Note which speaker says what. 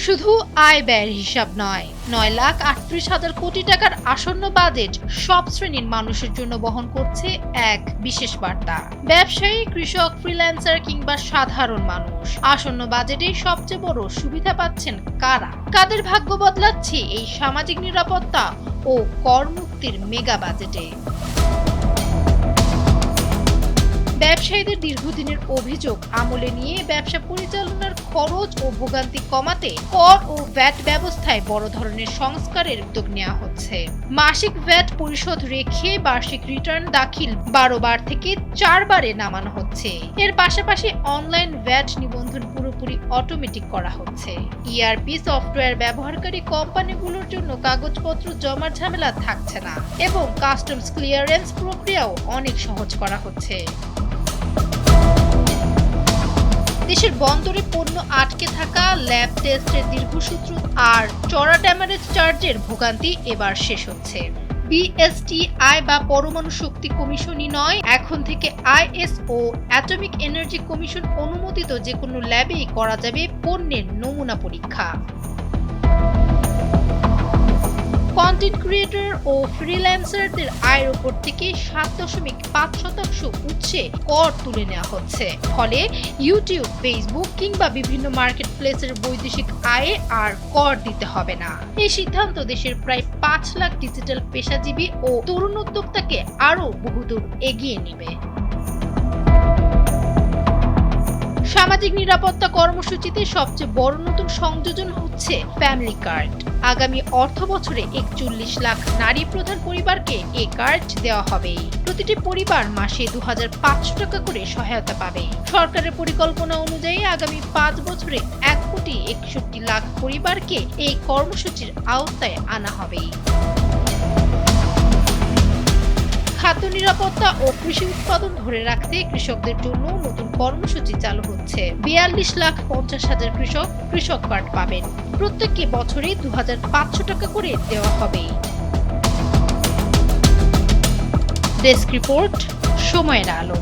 Speaker 1: শুধু আয় ব্যয়ের হিসাব নয়, 9,38,000 কোটি টাকার আসন্ন বাজেট সব শ্রেণীর মানুষের জন্য বহন করছে এক বিশেষ বার্তা। ব্যবসায়ী, কৃষক, ফ্রিল্যান্সার কিংবা সাধারণ মানুষ, আসন্ন বাজেটে সবচেয়ে বড় সুবিধা পাচ্ছেন কারা? কাদের ভাগ্য বদলাচ্ছে এই সামাজিক নিরাপত্তা ও কর মুক্তির মেগা বাজেটে? ব্যবসায়ীদের দীর্ঘদিনের অভিযোগ আমলে নিয়ে ব্যবসা পরিচালনার খরচ ও ভোগান্তি কমাতে কর ও ভ্যাট ব্যবস্থায় বড় ধরনের সংস্কারের উদ্যোগ নেওয়া হচ্ছে। মাসিক ভ্যাট পরিশোধ রেখে বার্ষিক রিটার্ন দাখিল 12 বার থেকে 4 বারে নামানো হচ্ছে। এর পাশাপাশি অনলাইন ভ্যাট নিবন্ধন পুরোপুরি অটোমেটিক করা হচ্ছে। ইআরপি সফটওয়্যার ব্যবহারকারী কোম্পানিগুলোর জন্য কাগজপত্র জমার ঝামেলা থাকছে না এবং কাস্টমস ক্লিয়ারেন্স প্রক্রিয়াও অনেক সহজ করা হচ্ছে। দেশের বন্দরে পণ্য আটকে থাকা, ল্যাব টেস্টের দীর্ঘসূত্র আর চড়া ড্যামারেজ চার্জের ভোগান্তি এবার শেষ হচ্ছে। বিএসটিআই বা পরমাণু শক্তি কমিশনই নয়, এখন থেকে আইএসও অ্যাটমিক এনার্জি কমিশন অনুমোদিত যে কোনো ল্যাবেই করা যাবে পণ্যের নমুনা পরীক্ষা। কন্টেন্ট ক্রিয়েটর ও ফ্রিল্যান্সারদের আয়ের উপর থেকে 7.5% উৎসে কর তুলে নেওয়া হচ্ছে। ফলে ইউটিউব, ফেসবুক কিংবা বিভিন্ন মার্কেট প্লেসের বৈদেশিক আয়ে আর কর দিতে হবে না। এই সিদ্ধান্ত দেশের প্রায় 5 লাখ ডিজিটাল পেশাজীবী ও তরুণ উদ্যোক্তাকে আরও বহুদূর এগিয়ে নেবে। সামাজিক নিরাপত্তা কর্মসূচিতে সবচেয়ে বড় নতুন সংযোজন হচ্ছে ফ্যামিলি কার্ড। আগামী অর্থ বছরে 41 লাখ নারী প্রধান পরিবারকে এই কার্ড দেওয়া হবে। প্রতিটি পরিবার মাসে 2,500 টাকা করে সহায়তা পাবে। সরকারের পরিকল্পনা অনুযায়ী আগামী 5 বছরে 1,61 লাখ পরিবারকে এই কর্মসূচির আওতায় আনা হবে। খাদ্য নিরাপত্তা ও কৃষি উৎপাদন ধরে রাখতে কৃষকদের জন্য নতুন কর্মসূচি চালু হচ্ছে। 42,50,000 কৃষক কার্ড পাবেন। প্রত্যেককে বছরে 2,500 টাকা করে দেওয়া হবে। ডেস্ক রিপোর্ট, সময়ের আলো।